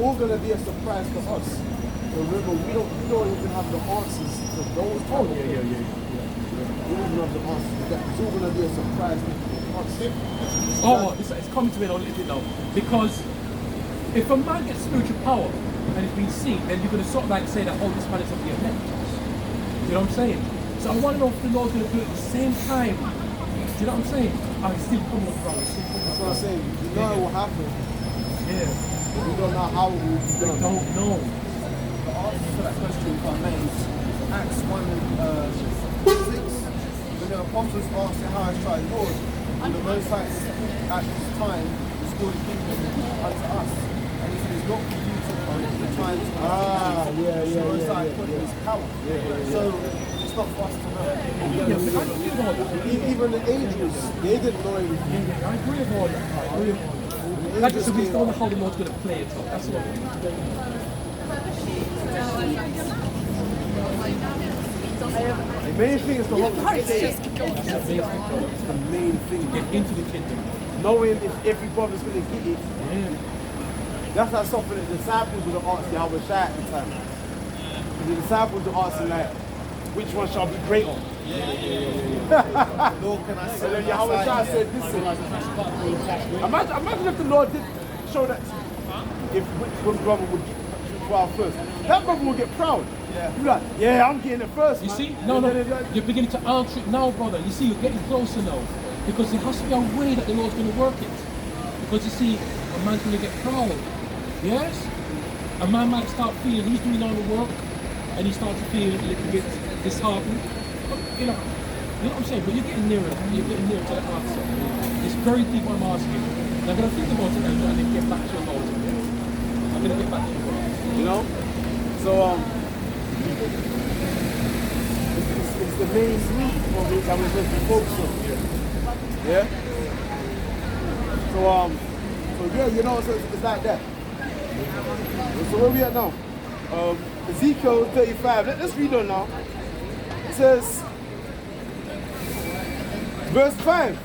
all gonna be a surprise to us. So remember, we don't even have the answers to those. Oh yeah. We don't even have the answers to that. It's all gonna be a surprise to us. Oh, it's coming to me a little bit now. Because if a man gets spiritual power and it's been seen, then you're gonna sort of like say that, oh, this man is of the elect. You know what I'm saying? So I want to know if the Lord's gonna do it at the same time. Do you know what I'm saying? I'm still coming up, brother. That's what I'm saying. You know it will happen. Yeah. But we don't know how it will be done. We don't know. The answer to that question, if I may, is Acts 1:6. When the apostles asked how I tried Lord, and the Most High at this time restored the kingdom unto us. And he said, it's not for you to the times. The Most High put in his power. So it's not for us to know. Even the angels, they didn't know anything. I agree with all that. Like I said, we just don't know how the Lord's going to play it out. That's all. The main thing is the whole It's the main thing. Get into the kingdom. Knowing if every brother's going to get it. Yeah. That's like something that the disciples would have asked Yahweh Shai at the time. The disciples were asking like, which one shall be greater? Lord, can I And say then Yahweh Shai said, listen. Imagine if the Lord did show that if which brother would get proud first. That brother would get proud. You'd be like, yeah, I'm getting it first. You man. see? No. You're beginning to answer it now, brother. You see, you're getting closer now. Because there has to be a way that the Lord's going to work it. Because you see, a man's going to get proud. Yes? A man might start feeling he's doing all the work and he starts to feel a little bit disheartened. But, you know what I'm saying? But you're getting nearer. You're getting nearer to the answer. It's very deep what I'm asking. And I'm going to think about it and then get back to you about it. I'm going to get back to you about it. You know? So, it's the main meat of it that we're supposed to focus on. Yeah? So yeah, you know, so it's like that. So where we at now? Ezekiel 35. Let's read on now. It says, verse 5.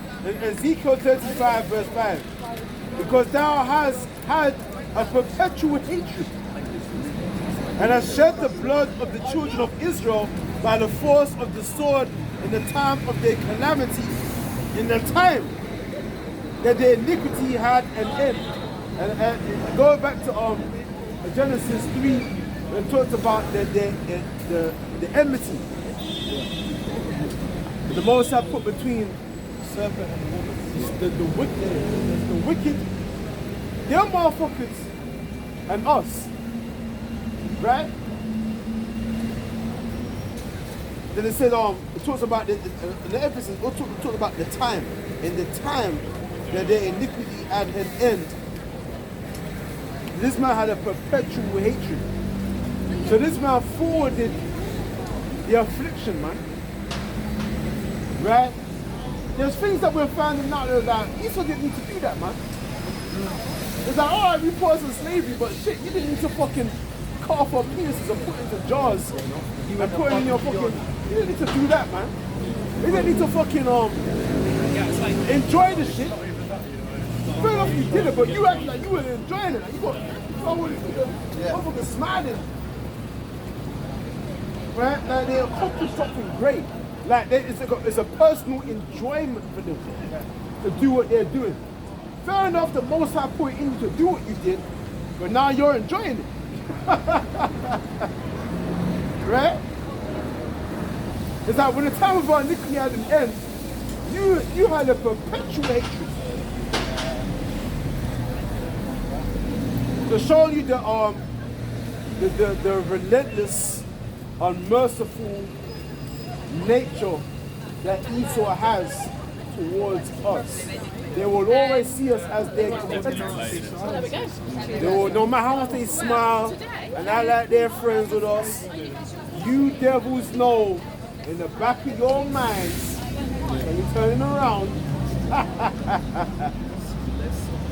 Ezekiel 35, verse 5. Because thou hast had a perpetual hatred and hast shed the blood of the children of Israel by the force of the sword in the time of their calamity, in the time that their iniquity had an end. And go back to Genesis 3, and talks about the enmity the Most High put between serpent and the woman. The wicked, them motherfuckers, and us, right? Then it said, it talks about the emphasis. It talks about the time, in the time that their iniquity had an end. This man had a perpetual hatred. So this man forwarded the affliction, man. Right? There's things that we're finding out that like, Esau didn't need to do that, man. It's like, alright, we put us in slavery, but shit, you didn't need to fucking cut off our penises and put it into jars and put it in your fucking. You didn't need to do that, man. You didn't need to fucking enjoy the shit. Fair enough, you did it, but you act like you were enjoying it. Like you got motherfucking smiling. Right? Like they accomplished something great. Like it's a personal enjoyment for them to do what they're doing. Fair enough, the Most High put in you to do what you did, but now you're enjoying it. Right? It's like when the time of our iniquity had an end, you had a perpetual hatred. To show you the relentless, unmerciful nature that Esau has towards us. They will always see us as their competitors. They will, no matter how much they smile and act like they're friends with us, you devils know in the back of your minds, when you're turning around,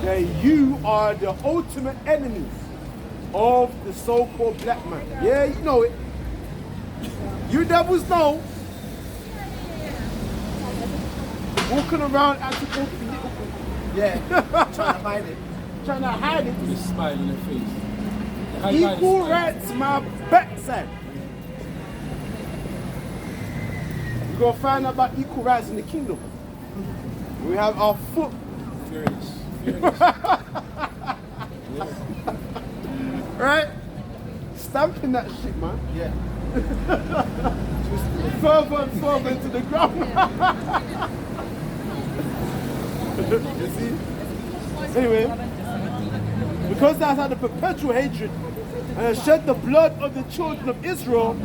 that you are the ultimate enemy of the so-called black man. Yeah, you know it. You devils know. Walking around acting open. Yeah, trying to hide it. Trying to hide it. With a smile on their face. Equal rights, my backside. We're going to find out about equal rights in the kingdom. We have our foot. Furious. Right? Stamping that shit, man. Yeah. Further and further into the ground. You see? Anyway, because that's had a perpetual hatred and has shed the blood of the children of Israel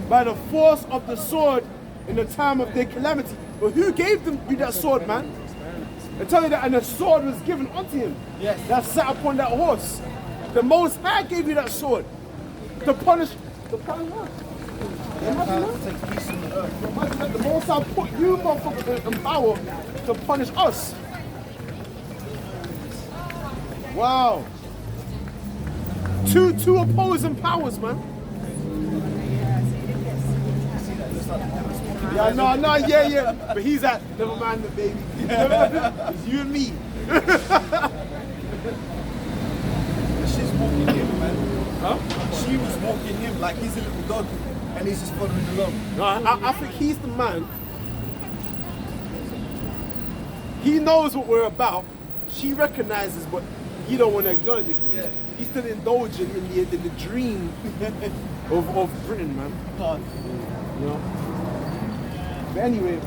by the force of the sword in the time of their calamity. But who gave you that sword, man? I tell you that, and the sword was given unto him. Yes. That sat upon that horse. The Most High gave you that sword to punish us. To take peace on the earth. The Most High put you motherfuckers in power to punish us. Wow. Two opposing powers, man. Yeah, no, yeah. But he's at, never mind the baby. It's you and me. She's walking him, man. Huh? She was walking him like he's a little dog and he's just following along. No, I think he's the man. He knows what we're about. She recognizes, but he don't want to acknowledge it. Yeah. He's still indulging in the dream of Britain, man. You know? But anyway,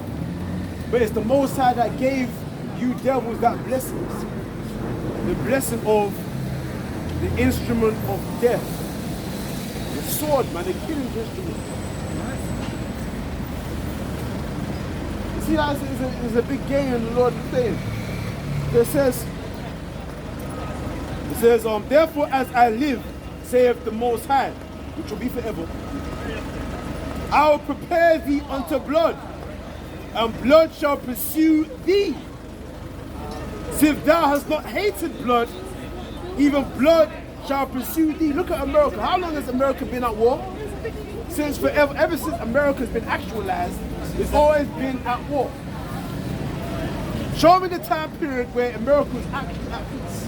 but it's the Most High that gave you devils that blessings. The blessing of the instrument of death. The sword, man, the killing instrument. You see that it's a big game in the Lord is saying. It says, therefore as I live, saith the Most High, which will be forever, I will prepare thee unto blood, and blood shall pursue thee. If thou hast not hated blood, even blood shall pursue thee. Look at America. How long has America been at war? Since forever. Ever since America's been actualized, it's always been at war. Show me the time period where America was actually at peace.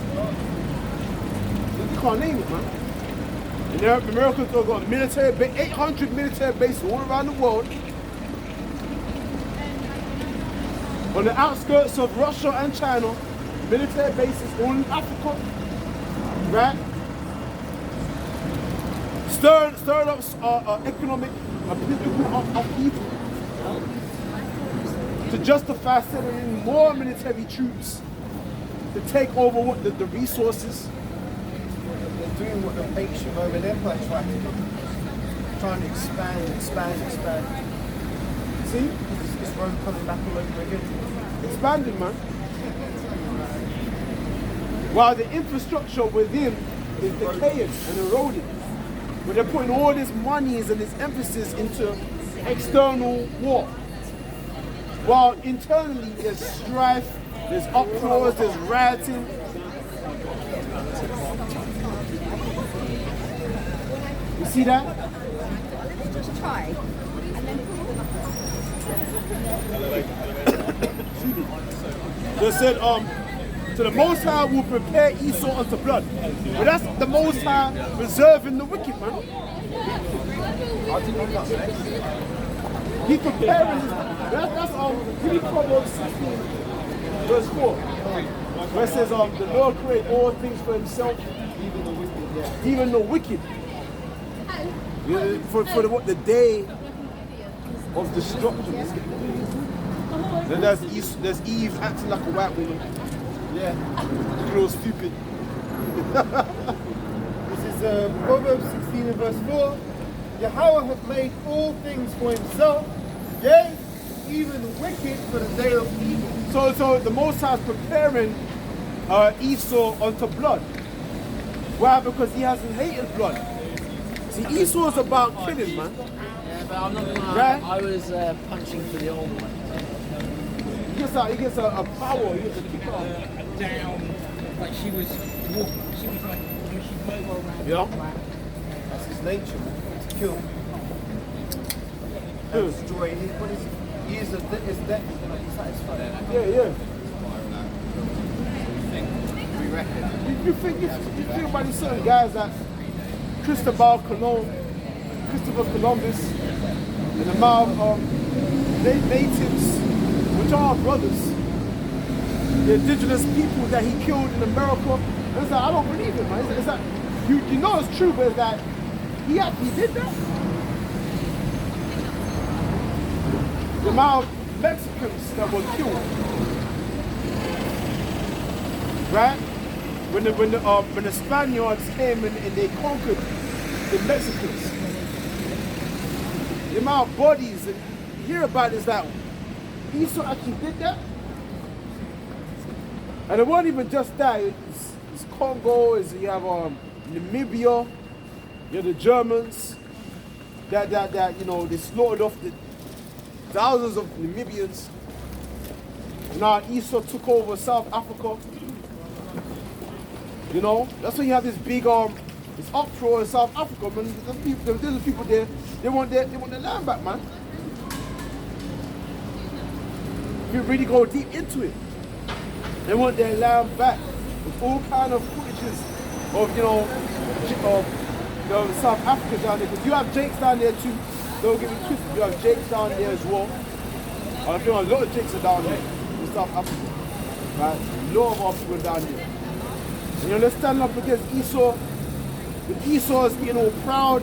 You can't name it, man. And America's got a military, 800 military bases all around the world. On the outskirts of Russia and China, military bases all in Africa, right? Stirred up economic and political upheaval to justify sending more military troops to take over the resources. They're doing what the ancient Roman Empire tried to do. Trying to expand. See? It's Rome coming back all over again. Expanding, man. While the infrastructure within is decaying and eroding. But they're putting all this monies and this emphasis into external war. While internally there's strife, there's uproars, there's rioting. You see that? Just try. And then They said, so the Most High will prepare Esau unto blood. But that's the Most High preserving the wicked, man. He's preparing his, that's give me Proverbs 16, verse 4. Where it says, the Lord created all things for himself, even the wicked. Yeah. Even the wicked. Yeah, for the day of destruction. Then there's Eve acting like a white woman. Yeah. She was stupid. This is Proverbs 16 and verse 4. Yahweh hath made all things for himself, yea, even the wicked for the day of evil. So the Most High is preparing Esau unto blood. Why? Because he hasn't hated blood. See, Esau is about killing, man. Yeah, but I'm not gonna lie, Right? I was punching for the old one. He gets a power, he gets a kick off. Down, like she was walking. She was like, she's mobile around. Yeah. That's his nature, man. To kill. Who? And destroy. He is his death is going to be satisfied. Yeah. We reckon. You think about these certain guys that Christopher Columbus and the amount of natives, which are our brothers, the indigenous people that he killed in America. And it's like, I don't believe it, man. It's like, you know it's true, but it's like, he actually did that. The amount of Mexicans that were killed, right? When the Spaniards came and they conquered the Mexicans, the amount of bodies that you hear about is that Esau actually did that. And it wasn't even just that. It's Congo. You have Namibia. You have the Germans that they slaughtered off the thousands of Namibians. Now Esau took over South Africa. You know, that's when you have this big this uproar in South Africa. Man, there's people there. They want their land back, man. If you really go deep into it, they want their land back with all kind of footages of South Africa down there. Because you have Jakes down there too. Don't get me twisted. You have Jakes down there as well. I feel a lot of Jakes are down there in South Africa. Right? A lot of our people are down there. And you know, let's stand up against Esau. With Esau's being all proud.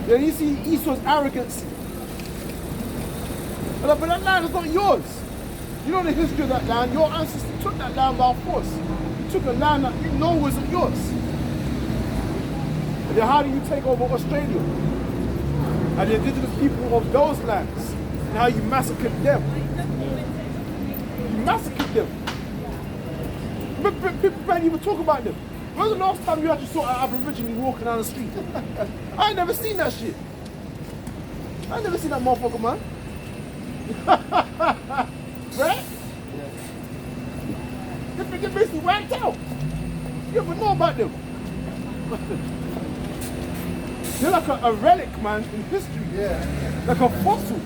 Then you see Esau's arrogance. But that land is not yours. You know the history of that land. Your ancestors took that land by force. You took a land that you know wasn't yours. And then how do you take over Australia? And the indigenous people of those lands. And how you massacred them. You massacred them. But people can't even talk about them. When was the last time you actually saw an Aborigine walking down the street? I ain't never seen that shit. I ain't never seen that motherfucker, man. Right? They get basically whacked out. You ever know about them? They're like a relic, man, in history. Yeah. Like a fossil.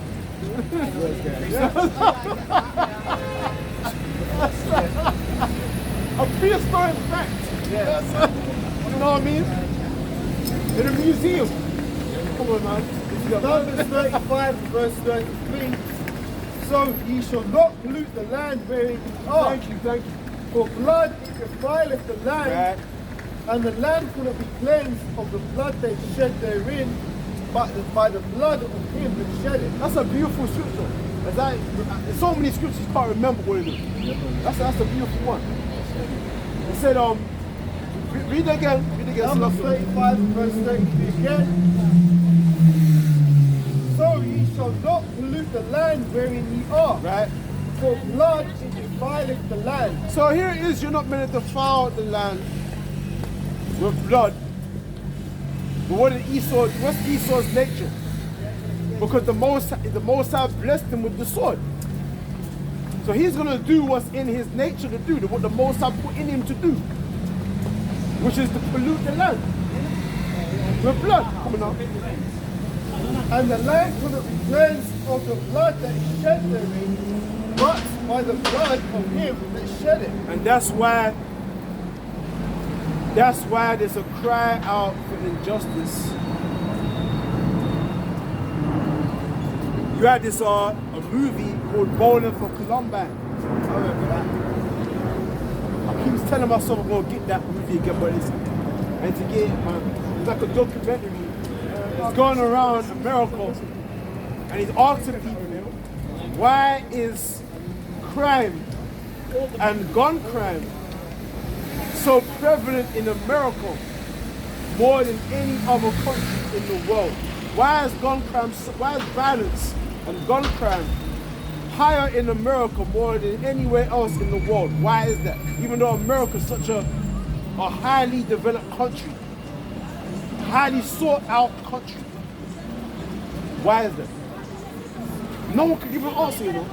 A prehistoric fact. Yeah. You know what I mean? In a museum. Come on, man. Numbers 35, verse 33. So ye shall not pollute the land wherein ye are. Thank you. For blood defileth the land, Right. and the land cannot be cleansed of the blood they shed therein, but by the blood of him that shed it. That's a beautiful scripture. There's so many scriptures you can't remember what it is. That's a beautiful one. It said, read again. Numbers 35, verse 33 again. So ye shall not pollute the land wherein ye are. Right. For blood defileth the land. So here it is, you're not meant to defile the land with blood. But what's Esau's nature? Because the Most High blessed him with the sword. So he's going to do what's in his nature to do, what the Most High put in him to do, which is to pollute the land with blood. Coming on. And the land cannot be cleansed of the blood that is shed therein, but by the blood of him that shed it. And that's why there's a cry out for injustice. You had this a movie called Bowling for Columbine. I remember that. I keep telling myself I'm gonna get that movie again, but it's like a documentary. It's going around America and he's asking people, why is crime and gun crime so prevalent in America more than any other country in the world? Why is violence and gun crime higher in America more than anywhere else in the world? Why is that? Even though America is such a highly developed country, highly sought out country. Why is that? No one can give an answer, you know.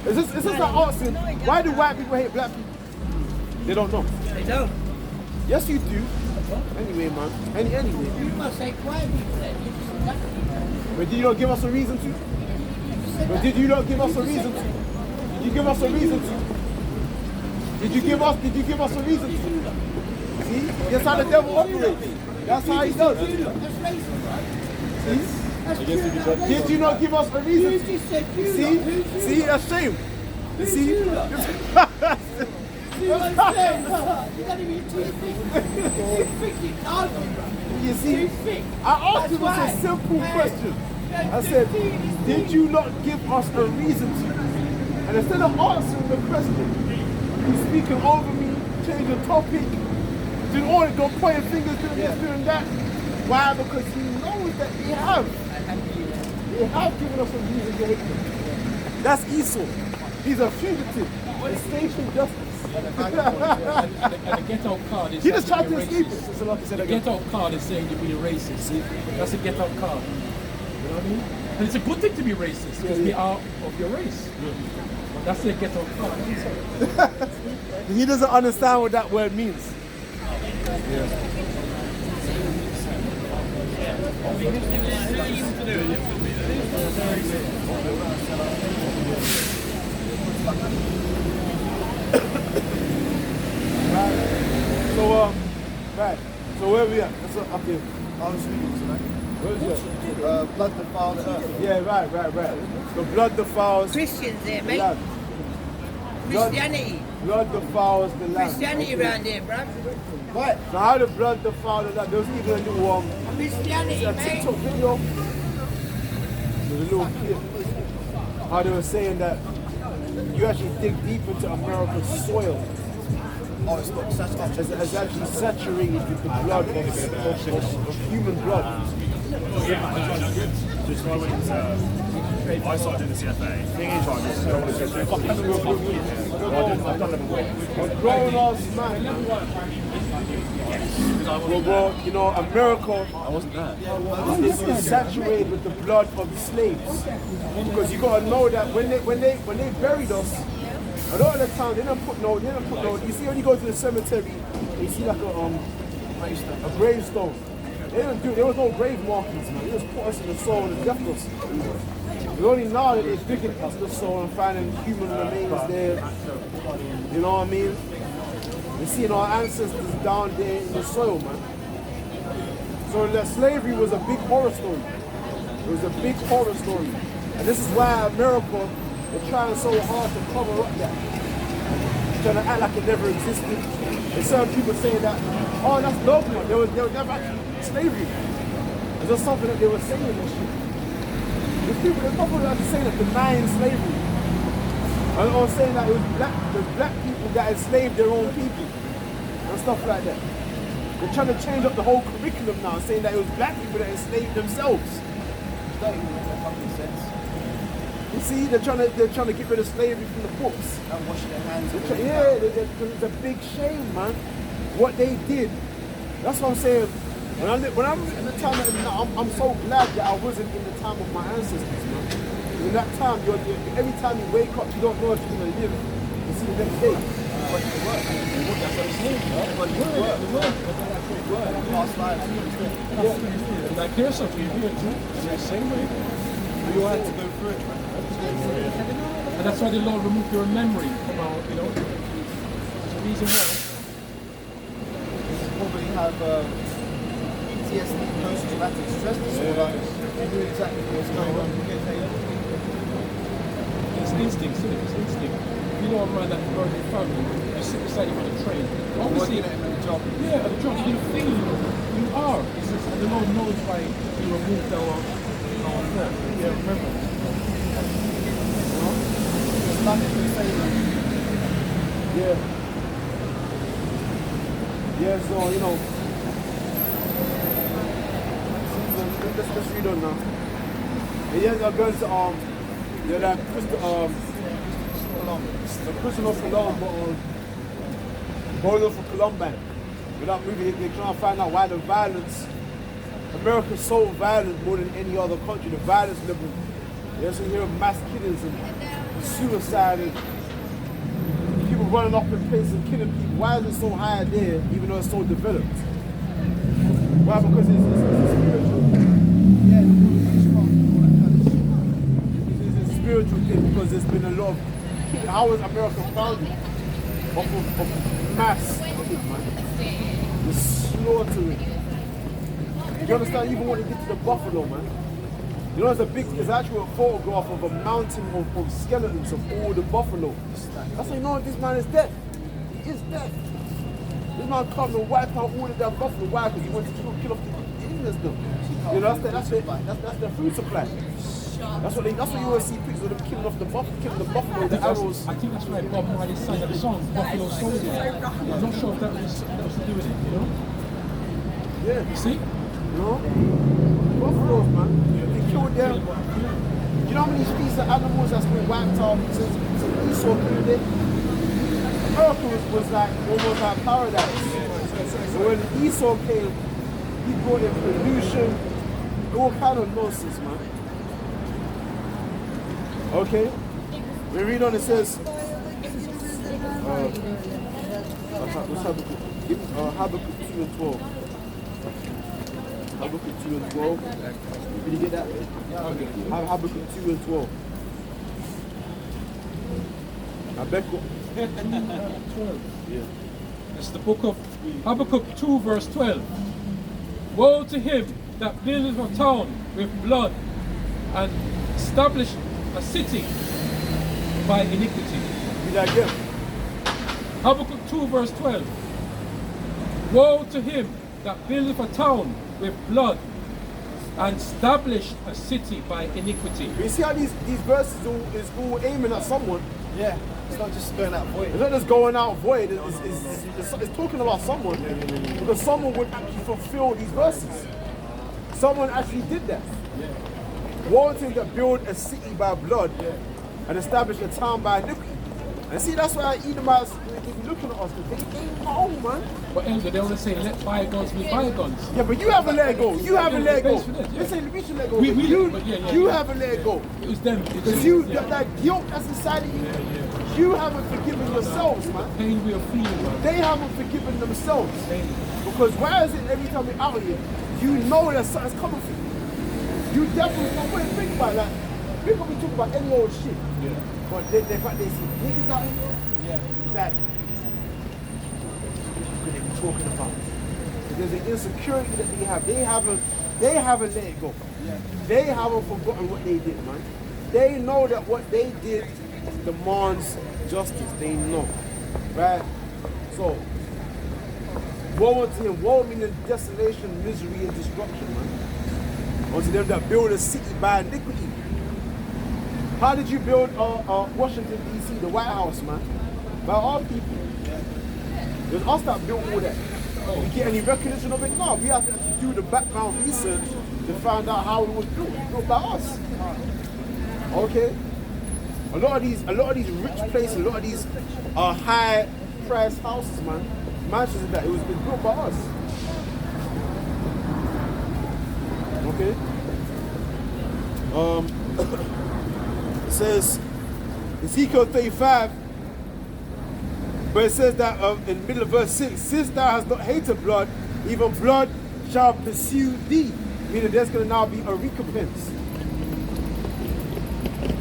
Is this like asking, why do white people hate black people? They don't know. They don't. Yes, you do. Anyway, man. Anyway. You must say white people then. You just black people. But did you not give us a reason to? But did you not give us a reason to? Did you give us a reason to? Did you give us a reason to? See? That's how the devil operates. That's how he does. That's racist, right? That's true. Did you not give us a reason? You just said you lot. See? Who's you See? lot? That's shame. You see? You lot. You know what I'm saying? You don't even too thick. Too thick, you can't. You see? Too thick. I asked him That's a simple right. question. Hey, I said, did you not give us a reason to? And instead of answering the question, he's speaking over me, changing the topic, doing all it, going pointing fingers, doing this, doing that. Why? Because he knows that he have. He have given us a reason to hate him. That's Esau. He's a fugitive. Escaping justice. And the get-out card is He just tried saying to you're escape racist. it. So like I said The again. get-out card is saying you're being racist. See? That's a get-out card. You know what I mean? And it's a good thing to be racist because we are of your race. That's the get-out card. He doesn't understand what that word means. Right. So where we at? That's up here. I was reading tonight. Where's that? Blood defiled the earth. Yeah, right. The blood defiles Christians there, the mate. land. Christianity. Blood defiles the land. Christianity Okay. around there, bruv. What? So how the blood defile the land? There was even a little Christianity, a mate. TikTok video. There's a little clip. How they were saying that you actually dig deep into America's soil. Oh, it's got such It's actually saturated with the blood of human blood. Just when I went I started doing the CFA. Thing is, I just don't want to go through I've done level 1. Grown ass man. Well, you know, America is saturated with the blood of slaves. Because you gotta know that when they buried us, a lot of the time they don't put no. You see when you go to the cemetery, you see like a gravestone. There was no grave markings, man. They just put us in the soil and left us. It's only now that they're digging into the soil and finding human remains there. You know what I mean? We're seeing our ancestors down there in the soil, man. So that slavery was a big horror story. It was a big horror story. And this is why America is trying so hard to cover up that. Trying to act like it never existed. There's certain people saying that, oh, that's dogma. There was never actually slavery. It's just something that they were saying and shit. There's people that are saying that denying slavery. And or saying that it was black people that enslaved their own people and stuff like that. They're trying to change up the whole curriculum now, saying that it was black people that enslaved themselves. That even make fucking sense. You see, they're trying to get rid of slavery from the books. And washing their hands. It's a big shame, man. What they did. That's what I'm saying. When I'm in the time I'm so glad that I wasn't in the time of my ancestors, man. In that time, every time you wake up, you don't know if you're gonna live to see the next day. But you work. That's what I'm saying. But you work. Past lives. Like here's something here too. It's the same way. We all had to go through it, man. And that's why the Lord removed your memory from our, you know. There's a reason why. Probably have PTSD, post-traumatic stress disorder. They knew exactly what's going on. It's instinct, isn't it? It's instinct. You know a man that burned your family, you sit beside him on the train. Obviously, Working at the job. yeah, at the job, you feel you are. It's just, and the Lord knows why you removed our thought. Yeah, remember. It's nothing to say, man. Yeah. Yeah, so, you know. Let's read on now. Yeah, they're going to, they're like, the prisoner of Cologne, Bowler for Columbine. Without moving, they're trying to find out why the violence, America's so violent more than any other country. The violence level, there's a hear of mass killings and suicide and people running up in places and killing people. Why is it so high there, even though it's so developed? Why? Because it's spiritual. Yeah, It's a spiritual thing because there's been a lot of. How was America founded? Off of mass killing, man. The slaughtering. Do you understand? Even when they get to the buffalo, man. You know, there's actually a photograph of a mountain of skeletons of all the buffalo. That's how you know this man is dead. He is dead. This man come and wipe out all of that buffalo. Why? Because he wants to kill off the Indians though. You know, that's their food supply. That's what you always see pictures of them killing off the buffalo, the arrows. I think that's why Bob Marley sang that song, Buffalo Soldier. I'm not sure if that was to do with it, you know? Yeah. You see? You know? Buffaloes, man. They killed them. You know how many species of animals that's been wiped out since Esau killed it? America was like almost like paradise. So when Esau came, he brought in pollution, all kind of nonsense, man. Okay? We read on, it says, Habakkuk 2 and 12. Habakkuk 2 and 12. Did you get that? Habakkuk 2 and 12. Habakkuk. 12. Yeah. It's the book of Habakkuk 2 verse 12. Woe to him that buildeth a town with blood and established a city by iniquity. Read that again. Habakkuk 2 verse 12. Woe to him that buildeth a town with blood and established a city by iniquity. You see how these verses is all aiming at someone? Yeah, it's not just going out void. It's not just going out void, it's talking about someone. Because someone would actually fulfill these verses. Someone actually did that. Woe to him that build a city by blood and establish a town by iniquity. And see, that's why Edomites, they be looking at us, because they ain't home, man. But Elder, they always say, let bygones be bygones. Yeah, but you haven't let it go. You haven't let it go. Face for this, yeah. They're saying we should let go. We You haven't let it go. It was them. Because that guilt that's inside of you, you haven't forgiven yourselves, man. Pain we are feeling, man. They haven't forgiven themselves. Pain. Because why is it every time we're out here, you know that something's coming for you? You definitely know. Wait, think about that. People be talking about any old shit. Yeah. But they see niggas out here. Yeah. That what they be talking about. There's an insecurity that they have. They haven't let it go. Yeah. They haven't forgotten what they did, man. They know that what they did demands justice. They know. Right? So, woe unto him, woe meaning desolation, misery, and destruction, man. Unto them that build a city by iniquity. How did you build Washington, D.C., the White House, man? By our people. It was us that built all that. Did we get any recognition of it? No, we have to do the background research to find out how it was built. It was built by us. Okay? A lot of these rich places, a lot of these high priced houses, man. Manchester, that it was built by us. Okay? It says Ezekiel 35, but it says that in the middle of verse 6, since thou hast not hated blood, even blood shall pursue thee. Meaning there's going to now be a recompense.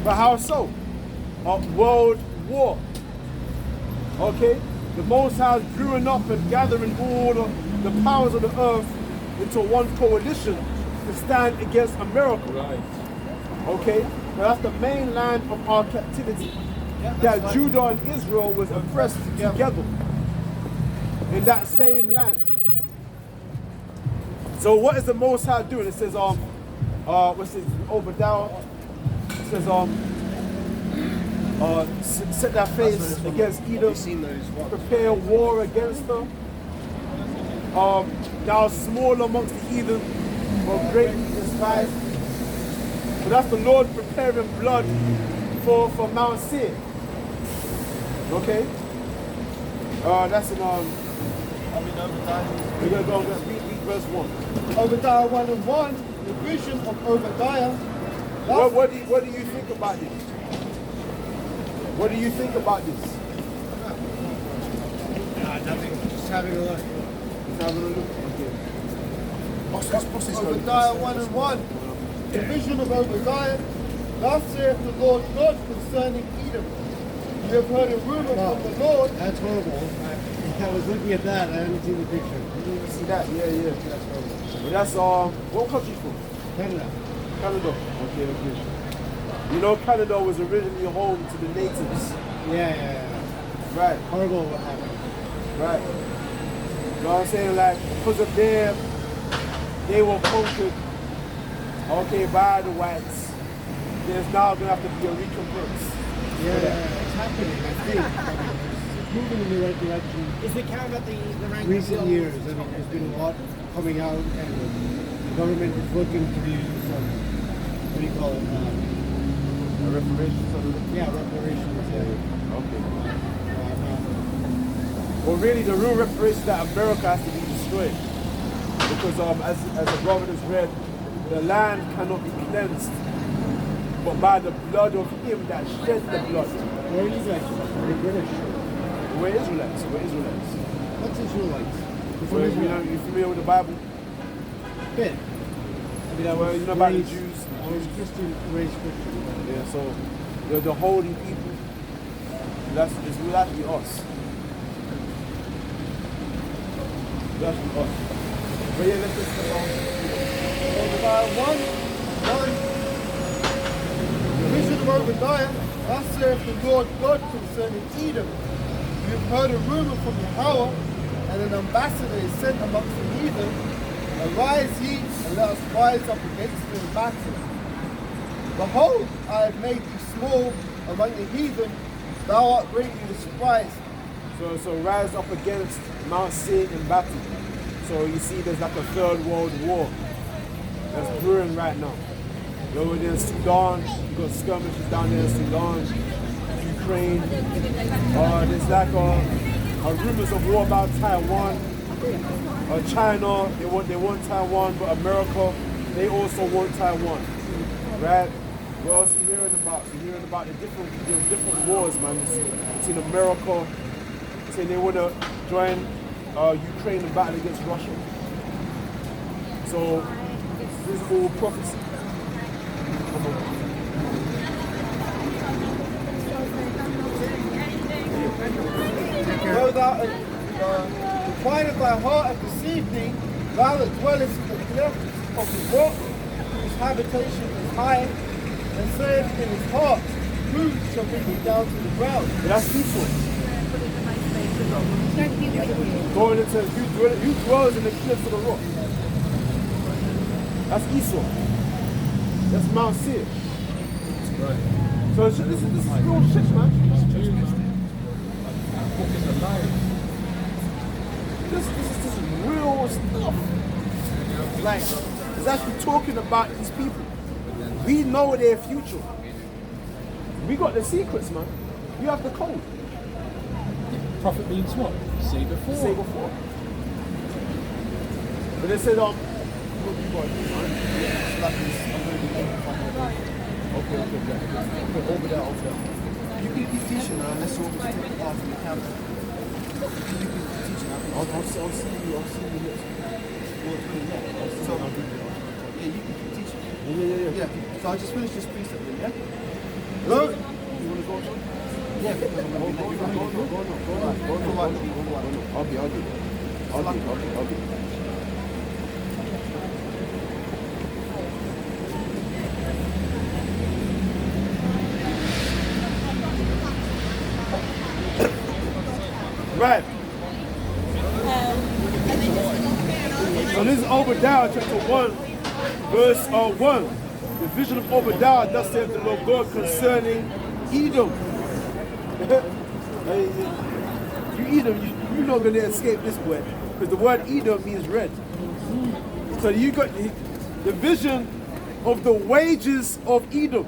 But how so? A world war. Okay? The Most High is brewing up and gathering all the powers of the earth into one coalition to stand against America. Right. Okay? Now that's the main land of our captivity. That Judah and Israel was oppressed together in that same land. So what is the Most High doing? It says, what's it, Obadiah? It says, set their face against Edom, prepare war against them. Thou small amongst the heathen, or greatly despised. So that's the Lord preparing blood for Mount Seir. Okay? That's in Obadiah. we're gonna go read verse 1. Obadiah 1 and 1, the vision of Obadiah. What do you think about this? What do you think about this? Nothing, just having a look. Let's have a look. Okay. Obadiah 1 and 1, the vision of Obadiah. Thus saith the Lord God concerning Edom. You have heard a rumor from the Lord. That's horrible. I was looking at that. I haven't seen the picture. You see that? Yeah, yeah. But that's what country from? Canada. Canada. Okay, okay. You know, Canada was originally home to the natives. Yeah. Right, Horrible what happened. right. You know what I'm saying? Like, because of them, they were conquered, okay, by the whites. There's now going to have to be a recompense. Yeah, it's happening, I think. It's moving in the right direction. Is it count at the rank? Recent years, I mean, there's been a lot coming out, and the government is looking to do some, what do you call it? Reparations. Yeah, reparations. Yeah. Okay. Well, really, the real reparations that America has to be destroyed. Because as the brother has read, the land cannot be cleansed, but by the blood of him that shed the blood. Where are you guys from? We're British. We're Israelites. We're Israelites. What's Israelites? You familiar with the Bible? Bit. I mean, I Well, was you know about the raised- Jews. I was Christian, raised Christian. Yeah, so the holy people. That's will have to be us. That's us. But yeah, let's just The vision of Obadiah, thus saith the Lord God concerning Edom. You have heard a rumor from Yahweh, and an ambassador is sent amongst the heathen. Arise ye, and let us rise up against you in battle. Behold, I have made thee small among the heathen, thou art greatly despised. So rise up against Mount Seir in battle. So you see there's like a third world war that's brewing right now. Over there in Sudan, you've got skirmishes down there in Sudan, Ukraine. There's like rumors of war about Taiwan. China, they want Taiwan, but America, they also want Taiwan. Right? We're also hearing about the different wars, man. Between America, saying they want to join Ukraine in battle against Russia. So this is all prophecy. Though thou inclinest thy heart and deceived thee, thou that dwellest in the cleft of the rock, whose habitation is high, and saith in his heart, who shall bring me down to the ground? But that's Esau. Don't be wicked. Going into who dwells in the cliffs of the rock. That's Esau. That's Mount Seir. So this is real shit, man. That book is alive. This is real stuff. Like, it's actually talking about these people. We know their future. We got the secrets, man. You have the code. Prophet means what? Say before. Say before. But they said, okay. Over there. You can keep teaching now unless you want me to take it off the camera. I'll see you next. Yeah, you can keep teaching. Yeah. So I'll just finish this precept then, yeah? Hello? You want to go, John? Yeah, because I'm going to be Okay. Right. So this is Obadiah chapter 1, verse 1. The vision of Obadiah, thus saith the Lord God concerning Edom. You Edom, you're not going to escape this word, because the word Edom means red. So you got the vision of the wages of Edom.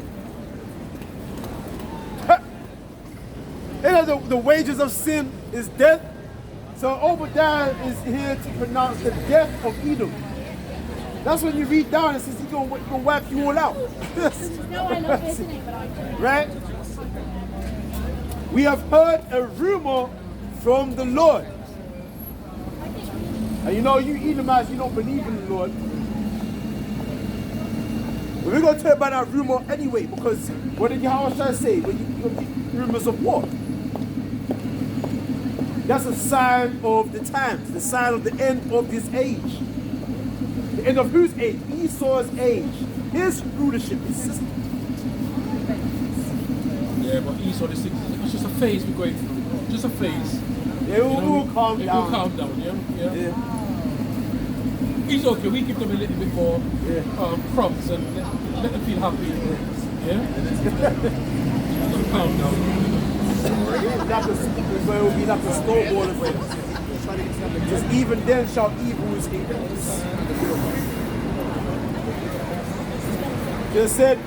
You know, the wages of sin is death. So Obadiah is here to pronounce the death of Edom. That's when you read down, it says he's going to wipe you all out. No, I know this, isn't it? But I don't. Right? We have heard a rumor from the Lord. And you know, you Edomites, you don't believe in the Lord. But we're going to tell you about that rumor anyway, because what did Yahweh say? Rumors of what? That's a sign of the times, the sign of the end of this age. The end of whose age? Esau's age. His rulership, his system. Yeah, but Esau, this thing, it's just a phase we're going through. Just a phase. They will calm It down. will calm down, yeah? Yeah. It's okay, we give them a little bit more crumbs and let them feel happy. Yeah? It'll calm down. It will be like a snowball effect. Just even then shall evil escape. Just said